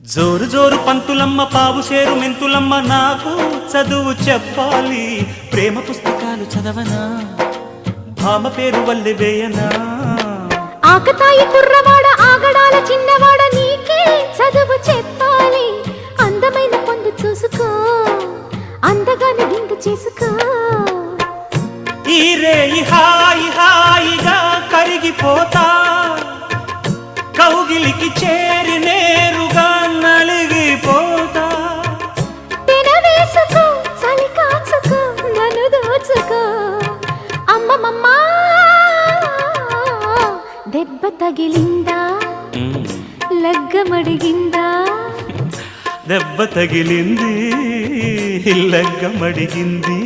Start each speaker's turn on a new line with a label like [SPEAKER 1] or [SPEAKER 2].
[SPEAKER 1] జోరు జోరు పంతులమ్మ పావు సేరు మెంతులమ్మ నాకు చదువు చెప్పాలి ప్రేమ పుస్తకాలు చదవనా భామ పేరు వల్లె వేయనా
[SPEAKER 2] ఆకతాయి కుర్రవాడ ఆగడాల చిన్నవాడ నీకే చదువు చెప్పాలి అందమైన పొందు చూసుకో అందగాని విందు చేసుకో
[SPEAKER 1] ఈ రేయి హాయి హాయిగా కరిగిపోతా కౌగిలికి చేరి నేరుగా నలిగిపోతా
[SPEAKER 2] తెనవేసుకో చలి కాచుకో నన్ను దోచుకో అమ్మమ్మమ్మా దెబ్బ తగిలిందా లగ్గమడిగిందా
[SPEAKER 1] దెబ్బ తగిలింది లగ్గమడిగింది